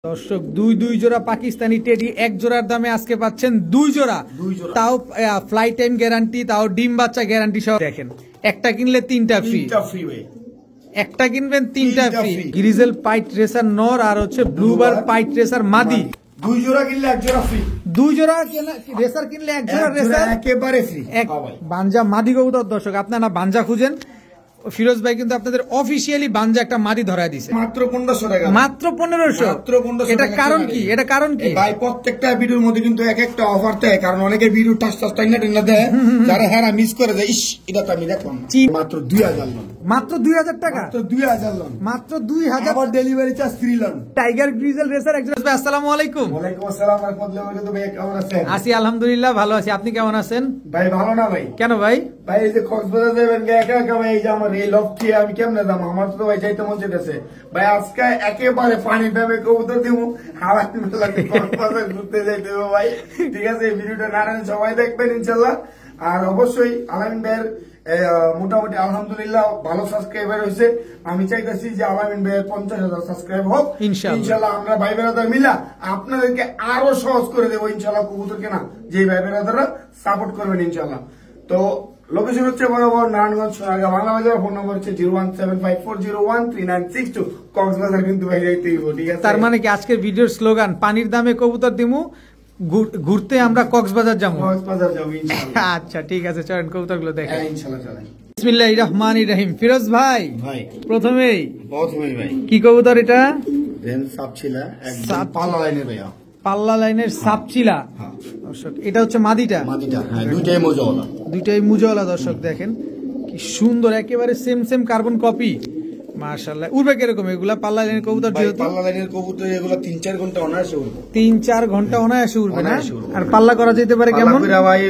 দর্শক দুই জোড়া পাকিস্তানি টেডি এক জোড়ার দামে আজকে পাচ্ছেন দুই জোড়া, তাও ফ্লাইট টাইম গ্যারান্টি, তাও ডিম বাচ্চা গ্যারান্টি সহ। দেখেন একটা কিনলে তিনটা ফ্রি, একটা কিনবেন তিনটা ফ্রি। গ্রিজেল পাইট রেসার নর আর হচ্ছে ব্লুবার পাইট রেসার মাদি, দুই জোড়া কিনলে এক জোড়া ফ্রি। দুই জোড়া রেসার কিনলে এক জোড়া রেসার একেবারে ফ্রি। বাঞ্জা মাদি কবুতর। দর্শক আপনারা বাঞ্জা খুঁজেন, ফিরোজ ভাই কিন্তু আপনাদের অফিসিয়ালি বাঞ্জা একটা মাদি ধরায় দিছে মাত্র 1500 টাকা, মাত্র 1500। এটা কারণ কি? এটা কারণ কি ভাই? প্রত্যেকটা ভিডিওর মধ্যে কিন্তু এক একটা অফার দেয়, কারণ অনেকে ভিডিও টাচ টাইনা দেয়, যারা হ্যাঁ মিস করে দেয়। ইস, এটা তো আমি দেখলাম। মাত্র 2000 লোন, মাত্র 2000 টাকা, মাত্র 2000 লোন, মাত্র 2000। আবার delivery charge free loan. Tiger grizzle racer একজন। আসসালামু আলাইকুম। ওয়ালাইকুম আসসালাম ওয়া রাহমাতুল্লাহি ওয়া বারাকাতুহু। ভাই কেমন আছেন? আছি আলহামদুলিল্লাহ, ভালো আছি। আপনি কেমন আছেন? ভাই ভালো না ভাই। কেন ভাই? ভাই এই যে কক্সবাজার যাবেন একা একা, ভাই এই যে আমার এই লফটি আমি কেমনে যাবো? আমার তো ভাই যাইতে মন চাইতেছে ভাই। আজকে একেবারে পানি দামে কবুতর দিব, হাওয়া কক্সবাজার ঘুরতে যাইতে হবে ভাই। ঠিক আছে, এই ভিডিওটা নারায়ণ সবাই দেখবেন ইনশাল্লাহ। আর অবশ্যই আলামিন ভাইয়ের মোটামুটি আলহামদুলিল্লাহ ভালো সাবস্ক্রাইবার হয়েছে। আমি চাইতেছি যে আলামিন ভাইয়ের 50,000 সাবস্ক্রাইব হোক ইনশাল্লাহ। আমরা ভাই বেড়াদার মিলা আপনাদেরকে আরো সহজ করে দেবো ইনশাল্লাহ কবুতর কেনা, যে ভাই বেড়াদাররা সাপোর্ট করবেন ইনশাল্লাহ। তো লোকেশন হচ্ছে বরাবর নারায়ণগঞ্জ সোনারগাঁ বাংলা বাজার। ফোন নম্বর হচ্ছে 01754013962। কক্সবাজার কিন্তু ভাই যাইতেই হবে, ঠিক আছে? তার মানে কি আজকের ভিডিওর স্লোগান পানির দামে কবুতর দিমু, ঘুরতে আমরা কক্সবাজার যাবো। কক্সবাজার যাবো ইনশাআল্লাহ। আচ্ছা ঠিক আছে, চলেন কবুতরগুলো দেখেন ইনশাআল্লাহ। চলেন। বিসমিল্লাহির রহমানির রহিম। ফিরোজ ভাই প্রথমেই ভাই কি কবুতর এটা? সাপচিলা, একদম পাল্লা লাইনের ভাইয়া, পাল্লা লাইনের সাপচিলা। দর্শক এটা হচ্ছে মাদিটা, হ্যাঁ দুইটাই মুজাওয়ালা, দুইটাই মুজাওয়ালা। দর্শক দেখেন কি সুন্দর, একেবারে সেম কার্বন কপি। মাশাআল্লাহ। উড়বে কিরকম এগুলা? পাল্লা লাইনের কবুতর, যেহেতু পাল্লা লাইনের কবুতর এগুলা 3-4 ঘন্টা অনায়াসে উড়বে, 3-4 ঘন্টা অনায়াসে উড়বে না? আর পাল্লা করা যেতে পারে কেমন? ভাই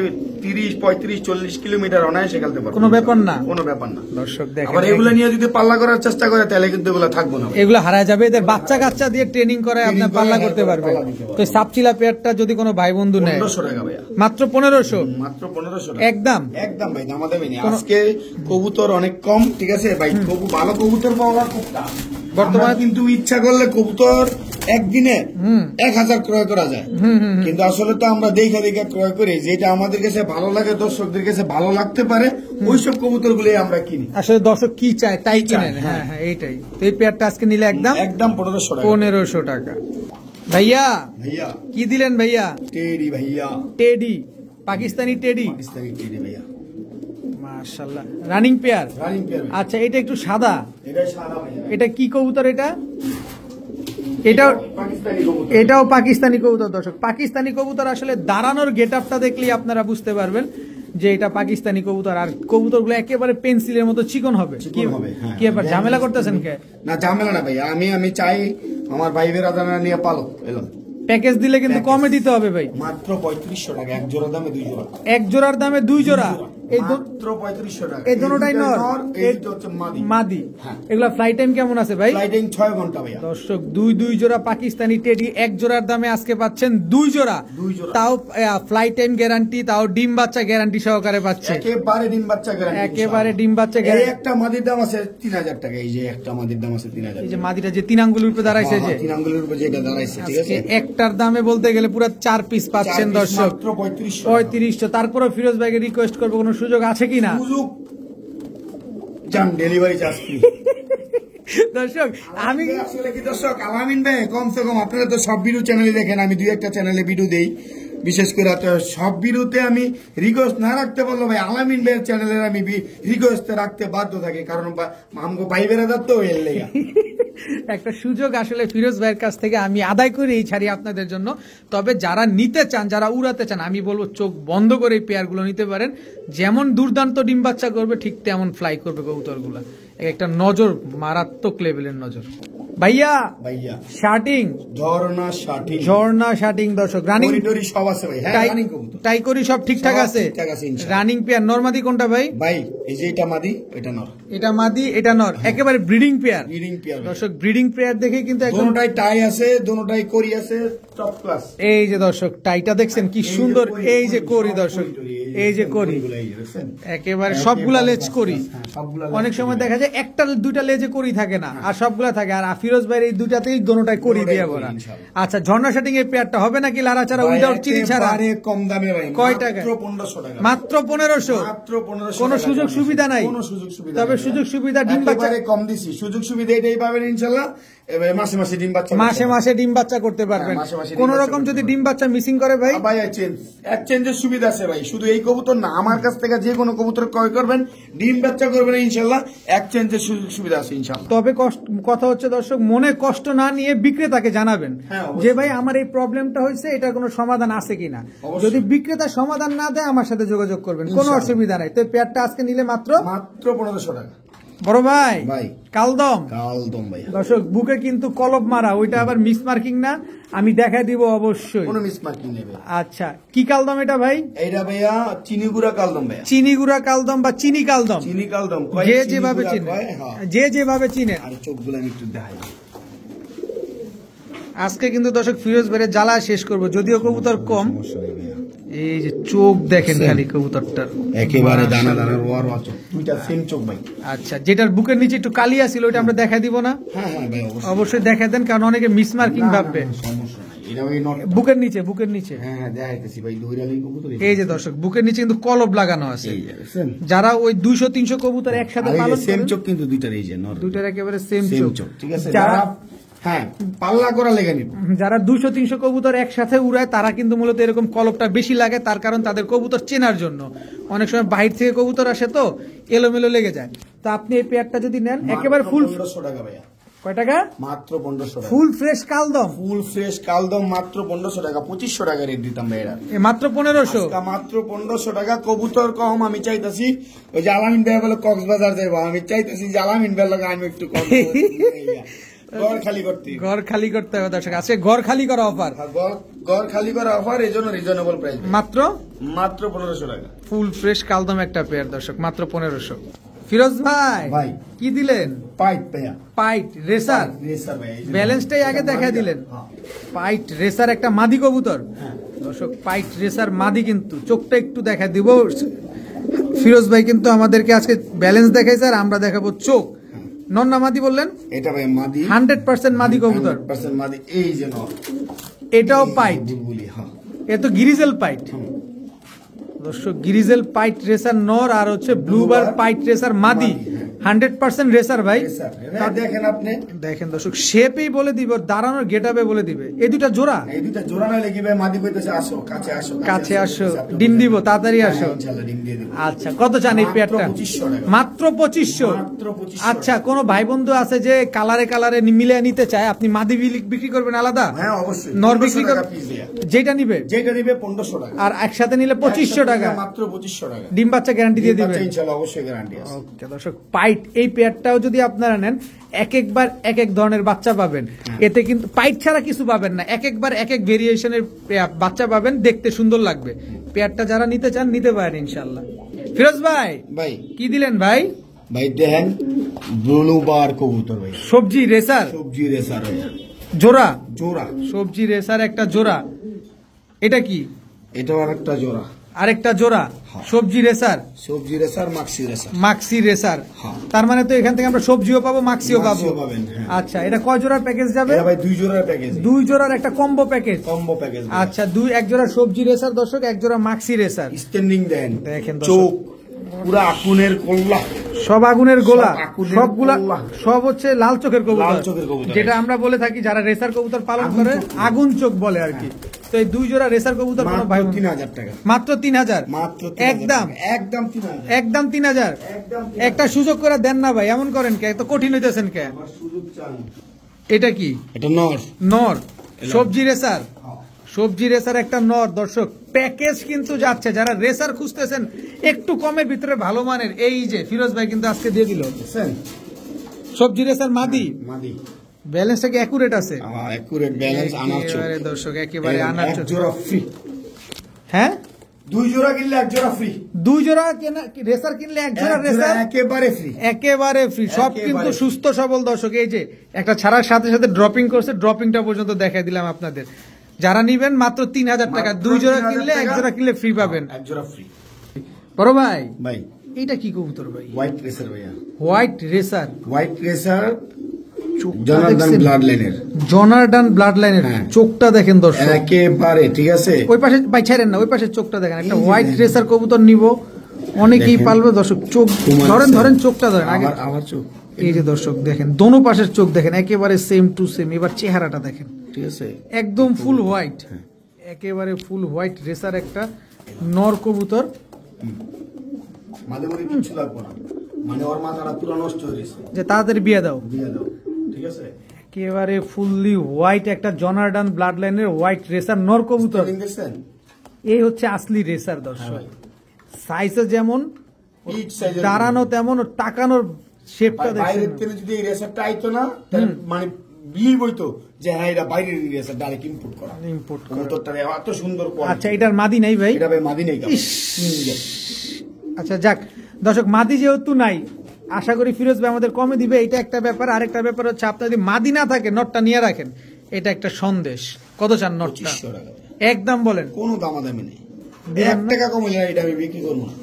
30-35-40 কিলোমিটার অনায়াসে খেলতে পারবে, কোনো ব্যাপার না, কোনো ব্যাপার না। দর্শক দেখেন, আবার এগুলা নিয়ে যদি পাল্লা করার চেষ্টা করে তাহলে কিন্তু এগুলা থাকবে না, এগুলো হারায় যাবে। এদের বাচ্চা কাচ্চা দিয়ে ট্রেনিং করে আপনার পাল্লা করতে পারবে। তো সাপচিলা পেয়ারটা যদি কোনো ভাই বন্ধু নেয় 1500 টাকা ভাইয়া, মাত্র 1500, মাত্র 1500 টাকা একদম ভাই, দামাদামি নেই। আজকে কবুতর অনেক কম, ঠিক আছে ভাই? ভালো কবুতর পাওয়া খুব টাফ বর্তমানে, কিন্তু ইচ্ছা করলে কবুতর একদিনে 1000 ক্রয় করা যায়। কিন্তু আসলে তো আমরা দেখা ক্রয় করি, যেটা আমাদের কাছে ভালো লাগে, দর্শকদের কাছে ভালো লাগতে পারে, ওইসব কবুতর গুলোই আমরা কিনি। আসলে দর্শক কি চায় তাই কিনেন। হ্যাঁ হ্যাঁ, এইটাই। তো এই পেয়ারটা আজকে নিলে একদম 1500 টাকা। ভাইয়া কি দিলেন ভাইয়া? টেডি ভাইয়া, টেডি, পাকিস্তানি টেডি, ভাইয়া মাশাআল্লাহ। Running pair. আচ্ছা, এটা একটু সাদা, এটা কি কবুতর? এটাও পাকিস্তানি কবুতর। দর্শক পাকিস্তানি কবুতর আসলে দাঁড়ানোর গেট আপটা দেখলেই আপনারা বুঝতে পারবেন যে এটা পাকিস্তানি কবুতর। আর কবুতর গুলো একেবারে পেন্সিলের মতো চিকন হবে। কি ব্যাপার, ঝামেলা করতেছেন কে? না ঝামেলা না ভাই, আমি চাই আমার ভাই বেরাদারা নিয়ে পালো এলাম। প্যাকেজ দিলে কিন্তু কমে দিতে হবে ভাই। মাত্র 3500 টাকা, এক জোড়ার দামে 2 জোড়া, এক জোড়ার দামে 2 জোড়া। মাত্র 3500 টাকা। এই দুটোটাই নর, এইটা হচ্ছে মাদি। এগুলা ফ্লাইট টাইম কেমন আছে ভাই? ফ্লাইট টাইম 6 ঘন্টা ভাইয়া। দর্শক দুই জোড়া পাকিস্তানি টেডি এক জোড়ার দামে আজকে পাচ্ছেন 2 জোড়া, তাও ফ্লাইট টাইম গ্যারান্টি, তাও ডিম বাচ্চা গ্যারান্টি সহকারে পাচ্ছে। একেবারে ডিম বাচ্চা গ্যারান্টি, একেবারে ডিম বাচ্চা গ্যারান্টি। এই একটা মাদির দাম আছে 3000 টাকা। এই যে একটা মাদির দাম আছে 3000। এই যে মাদিটা যে 3 আঙ্গুলের উপরে দাঁড়াইছে, যে 3 আঙ্গুলের উপরে যেটা দাঁড়াইছে, ঠিক আছে? একটার দামে বলতে গেলে পুরো 4 পিস পাচ্ছেন দর্শক, মাত্র 3500। তারপরে ফিরোজ ভাইকে রিকোয়েস্ট করবো, কোনো সুযোগ আছে কিনা? Delivery charge free. দর্শক আমি আসলে কি দর্শক, আলামিন ভাই কমসে কম আপনারা তো সব ভিডিও চ্যানেলে দেখেন, আমি 2-1টা চ্যানেলে ভিডিও দেই, বিশেষ করে সব ভিডিওতে আমি রিকোয়েস্ট না রাখতে পারলো ভাই, আলামিন ভাইয়ের চ্যানেলের আমি রিকোয়েস্ট রাখতে বাধ্য থাকি, কারণ আমগো ভাই বেরাদার তো এর লেগা একটা সুযোগ আসলে ফিরোজ ভাইয়ের কাছ থেকে আমি আদায় করে এই ছাড়ি আপনাদের জন্য। তবে যারা নিতে চান, যারা উড়াতে চান, আমি বলবো চোখ বন্ধ করে এই পেয়ারগুলো নিতে পারেন। যেমন দুর্দান্ত ডিম বাচ্চা করবে ঠিক তেমন ফ্লাই করবে কবুতরগুলো। একটা নজর, মারাত্মক লেভেলের নজর। ভাইয়া শার্টিং, ঝর্ণা শার্টিং। দর্শক রানিং সব আছে ভাই, টাই করি সব ঠিকঠাক আছে। Running pair. নরমাদি কোনটা ভাই? এই যে এটা মাদি, এটা নর, এটা মাদি, এটা নর, একেবারে ব্রিডিং পেয়ার। দর্শক ব্রিডিং পেয়ার দেখে কিন্তু দুটোটাই টাই আছে, দুটোটাই করি আছে, টপ ক্লাস। এই যে দর্শক টাইটা দেখছেন কি সুন্দর, এই যে করি দর্শক, এই যে করি একেবারে সবগুলা লেজ করি। অনেক সময় দেখা যায় একটা দুইটা লেজে করি থাকে না, আর সবগুলা থাকে। আর ফিরোজ ভাইয়ের এই দুইটাতেই দোনোটাই করি দিয়ে ভরা। আচ্ছা, ঝর্ণা শার্টিং এর পেয়ারটা হবে নাকি লারা ছাড়া উইদাউট চিনি ছাড়া? কম দামে ভাই, কয় টাকা? মাত্র 1500 টাকা। মাত্র 1500? মাত্র 1500। কোনো সুযোগ সুবিধা নাই? কোনো সুযোগ সুবিধা তবে নাই। সুযোগ সুবিধা ডিম বাচ্চা একেবারে কম দিছি, সুযোগ সুবিধা এটাই পাবেন ইনশাআল্লাহ। এবারে মাসে মাসে ডিম বাচ্চা মাসে মাসে ডিম বাচ্চা করতে পারবেন। মাসে মাসে ডিম কোন বাচ্চা রকম করতে যদি ডিম বাচ্চা মিসিং করে ভাই, ভাই এক্সচেঞ্জের সুবিধা আছে ভাই। শুধু এই কবুতর না, আমার কাছ থেকে যে কোনো কবুতর ক্রয় করবেন, ডিম বাচ্চা করবেন ইনশাআল্লাহ, এক্সচেঞ্জের সুযোগ সুবিধা আছে ইনশাআল্লাহ। তবে কথা হচ্ছে দর্শক, মনে কষ্ট না নিয়ে বিক্রেতাকে জানাবেন হ্যাঁ, অবশ্যই। যে ভাই আমার এই প্রবলেমটা হয়েছে, এটার কোনো সমাধান আছে কিনা। অবশ্যই। যদি বিক্রেতা সমাধান না দেয় আমার সাথে যোগাযোগ করবেন, কোনো ইনশাআল্লাহ। অসুবিধা নাই। তো পেয়ারটা আজকে নিলে মাত্র মাত্র 1500 টাকা। বড় ভাই ভাই। কালদম কালদম ভাই, দর্শক, বুকে কিন্তু কলব মারা, ওইটা আবার মিস মার্কিং না, আমি দেখাই দিব অবশ্যই। কোনো মিস মার্কিং নেবে। আচ্ছা, কি কালদম এটা ভাই? এইটা ভাইয়া চিনি গুঁড়া কালদম ভাইয়া। চিনি গুড়া কালদম বা চিনি কালদম, চিনি কালদম যে যেভাবে চিনে, যে যেভাবে চিনে। আর চোখগুলো আমি একটু দেখাই। আজকে কিন্তু দর্শক ফিরোজ ভাইয়ের জ্বালা শেষ করব, যদিও কবুতর কম। সমস্যা নেই ভাইয়া। এই যে চোখ দেখেন খালি কবুতরটার, একেবারে দানা দানা ওয়ার চোখ, দুইটা সেম চোখ ভাই। আচ্ছা, যেটার বুকের নিচে একটু কালিয়া ছিল ওইটা আমরা দেখাই দিব না? হ্যাঁ হ্যাঁ ভাই, অবশ্যই। অবশ্যই দেখা দেন, কারণ অনেকে মিস মার্কিং ভাববে। সমস্যা নাই, এটা ভাই নট। বুকের নিচে, বুকের নিচে, হ্যাঁ হ্যাঁ দেখাইতেছি ভাই, দৌড়ালেই কবুতর। এই যে দর্শক, বুকের নিচে কিন্তু কলব লাগানো আছে। এই যে দেখছেন? যারা ওই 200-300 কবুতর একসাথে পালন সেম করেন, চোখ কিন্তু দুইটার, এই যে নর দুইটার একেবারে সেম সেম চোখ। চোখ, ঠিক আছে? যারা হ্যাঁ পাল্লা করা লেগে নিব। যারা 200-300 কবুতর একসাথে উড়ায় তারা কিন্তু মূলত এরকম কলবটা বেশি লাগে, তার কারণ তাদের কবুতর চেনার জন্য। অনেক সময় বাহির থেকে কবুতর আসে তো এলোমেলো লেগে যায়। তো আপনি এই পেয়ারটা যদি নেন একেবারে ফুল, 1500 টাকা ভাইয়া। কয় টাকা? মাত্র 1500 টাকা। ফুল ফ্রেশ কালদম, ফুল ফ্রেশ কালদম মাত্র 1500 টাকা। 2500 টাকা রেট দিতাম ভাই এটা। মাত্র 1500। আজকে মাত্র 1500 টাকা। কবুতর কম, আমি চাইতেছি ওই যে আলামিন ভাই বলে কক্সবাজার যাইবো, আমি চাইতেছি যে আলামিন ভাই লাগে আমি একটু কম ঘর খালি করতে। ঘর খালি করতে হবে দর্শক, আজকে ঘর খালি করা অফার, ঘর খালি করা অফার, এই জন্য রিজনেবল প্রাইস। মাত্র 1500 টাকা। ফুল ফ্রেশ কালদম একটা পেয়ার দর্শক, মাত্র 1500। ফিরোজ ভাই ভাই। কি দিলেন? পাইপ ভাইয়া। পাইট রেসার, রেসার ভাই, এই যে ব্যালেন্সটাই আগে দেখাই দিলেন। হ্যাঁ। পাইট রেসার একটা মাদি কবুতর হ্যাঁ। দর্শক, পাইট রেসার মাদি, কিন্তু চোখটা একটু দেখা দিব। ফিরোজ ভাই কিন্তু আমাদেরকে আজকে ব্যালেন্স দেখাইছে, আর আমরা দেখাবো চোখ। নন্না মাদি বললেন? এটা ভাই মাদি, 100% মাদি কবুতর। 100% মাদি, এই যে নর। এটাও পাইট, বুলবুলি, হ্যাঁ। এ তো গিরিজেল পাইট দর্শক, গিরিজেল পাইট রেসার নর, আর হচ্ছে ব্লুবার পাইট রেসার মাদি, 100% রেসার ভাই। রেসার, দেখেন আপনি, দেখেন দর্শক, শেপেই বলে দিব, দাঁড়ানোর গেটআপে বলে দিবে। এই দুটা জোড়া, এই দুইটা জোড়া না লেগে ভাই, মাদি কইতেছে আসো, কাছে আসো, কাছে আসো, ডিম দিব, তাড়াতাড়ি আসো। ইনশাআল্লাহ ডিম দিয়ে দিব। আচ্ছা, কত চান এই মাত্র পেয়ারটা? 2500 টাকা। মাত্র 2500। মাত্র 2500 আচ্ছা, কোন ভাই বন্ধু আছে যে কালারে কালারে মিলে নিতে চায়, আপনি মাদি বিক্রি করবেন আলাদা? হ্যাঁ অবশ্যই। নর বিক্রি 1500 কর, টাকা piece দেয়া। যেটা নিবে, যেটা দিবে 1500 টাকা। আর একসাথে নিলে 2500 টাকা। মাত্র 2500 টাকা। ডিম বাচ্চা গ্যারান্টি দিয়ে দিবেন? ইনশাআল্লাহ অবশ্যই গ্যারান্টি আছে। ওকে দর্শক, পাইট এই পেয়ারটাও যদি আপনারা নেন, এক একবার এক এক ধরনের বাচ্চা পাবেন। এতে কিন্তু পাইট ছাড়া কিছু পাবেন না, এক একবার এক এক ভেরিয়েশনের বাচ্চা পাবেন, দেখতে সুন্দর লাগবে। পেয়ারটা যারা নিতে চান নিতে পারেন ইনশাআল্লাহ। ফিরোজ ভাই ভাই কি দিলেন ভাই? ভাই দেখেন ব্লু বার কবুতর ভাই, সবজি রেসার সবজি রেসার ভাই, জোড়া, জোড়া। সবজি রেসার একটা জোড়া। এটা কি? এটাও আরেকটা জোড়া, আরেকটা জোড়া সবজি রেসার, সবজি racer, Maksi racer. Maksi racer. হ্যাঁ। তার মানে তো এখান থেকে আমরা সবজিও পাবো, মাক্সিও পাবো। মাক্সিও পাবেন, হ্যাঁ। আচ্ছা, এটা কয় জোড়ার প্যাকেজ যাবে? এটা ভাই 2 জোড়ার প্যাকেজ, 2 জোড়ার একটা কম্বো প্যাকেজ। Combo package. আচ্ছা, এক জোড়া সবজি রেসার দর্শক, এক জোড়া মাক্সি রেসার। স্ট্যান্ডিং দেন, দেখেন দর্শক। চোখ পুরা আগুনের কল্লা, সব আগুনের গোলা, সব আগুনের সবগুলা গোলা। সব হচ্ছে লাল চোখের কবুতর, লাল চোখের কবুতর। যেটা আমরা বলে থাকি যারা রেসার কবুতর পালন আগুন করে, চোখ। আগুন চোখ বলে আর কি। তো এই 2 জোড়া রেসার কবুতর কোনো ভাই মাত্র 3000 টাকা। মাত্র 3000, মাত্র একদম একদম 3000, একদম 3000। একদম। একটা সুযোগ করে দেন না ভাই, এমন করেন কে? এত কঠিন হইতেছেন কে? আমার সুযোগ চান। এটা কি? এটা নর, নর সবজি রেসার, সবজি রেসার একটা নর দর্শক। প্যাকেজ কিন্তু যাচ্ছে, যারা রেসার খুঁজতেছেন একটু কমের ভিতরে ভালো মানের, এই যে ফিরোজ ভাই কিন্তু আজকে দিয়ে দিল বুঝছেন? সবজি রেসার মাদি। মাদি ব্যালেন্সটা কি অ্যাকুরেট আছে? একুরেট ব্যালেন্স, আনার চোখ। একেবারে দর্শক, একেবারে আনার এক চোখ। জোড়া ফ্রি। হ্যাঁ, 2 জোড়া কিনলে 1 জোড়া ফ্রি। 2 জোড়া রেসার কিনলে 1 জোড়া রেসার একেবারে ফ্রি, একেবারে ফ্রি। সব একেবারে কিন্তু free। সুস্থ সবল দর্শক। এই যে একটা ছাড়ার সাথে সাথে ড্রপিং করছে, ড্রপিংটা পর্যন্ত দেখাই দিলাম আপনাদের। যারা নিবেন মাত্র 3000 টাকা, মাত্র 2 জোড়া 3000 কিনলে এক টাকা। জোড়া কিনলে ফ্রি পাবেন। এক জোড়া ফ্রি। বড় ভাই ভাই এইটা কি কবুতর ভাই? হোয়াইট রেসার ভাইয়া, হোয়াইট রেসার, হোয়াইট রেসার চোখটা জনার্দন দেখছেন? ব্লাড লাইনের জনার্দন ব্লাড লাইনের হ্যাঁ। চোখটা দেখেন দর্শক, একেবারে ঠিক আছে। ওই পাশে ভাই ছাড়েন না, ওই পাশে চোখটা দেখেন, একটা এই যে হোয়াইট দেখেন। রেসার কবুতর নিব, অনেকেই দেখেন। পালবে দর্শক। চোখ তোমার ধরেন আছে। ধরেন চোখটা ধরেন আগে, আমার চোখ এই যে দর্শক দেখেন দোনো পাশের চোখ দেখেন একেবারে সেম টু সেম। এবার চেহারাটা দেখেন, ঠিক আছে। একদম ফুল হোয়াইট, হ্যাঁ। একেবারে ফুল হোয়াইট রেসার একটা নর কবুতর। মাঝে মাঝে কিছু লাগবো না, মানে ওর মাথাটা পুরো নষ্ট হয়ে গেছে, যে তাড়াতাড়ি বিয়ে দাও। দিয়ে দাও, ঠিক আছে। একেবারে ফুললি হোয়াইট একটা জনার্ডন ব্লাড লাইনের হোয়াইট রেসার নর কবুতর। দেখছেন? এই হচ্ছে আসলি রেসার দর্শক, হ্যাঁ সাইজে যেমন, Big size এর দাঁড়ানো তেমন, ওর টাকানোর শেপটা দেখছেন। বাইরের থেকে যদি এই রেসারটা আইতো না, তাহলে মানে বিল বইতো যে হ্যাঁ এটা বাইরের রেসার, ডাইরেক্ট ইম্পোর্ট করা। ইম্পোর্ট করা। কবুতরটা এত সুন্দর quality। আচ্ছা এটার মাদি নাই ভাই? এটা ভাই মাদি নেই কারো। ইস। আচ্ছা যাক দর্শক, মাদি যেহেতু নাই, আশা করি ফিরোজ ভাই আমাদের কমে দিবে, এটা একটা ব্যাপার। আরেকটা ব্যাপার হচ্ছে আপনার যদি মাদি না থাকে নটটা নিয়ে রাখেন, এটা একটা সন্দেশ। কত চান নটটা? 2500 টাকা। একদম বলেন, কোনো দামাদামি নেই, দিবেন 1 না? টাকা কম হলে এটা আমি বিক্রি করবো না।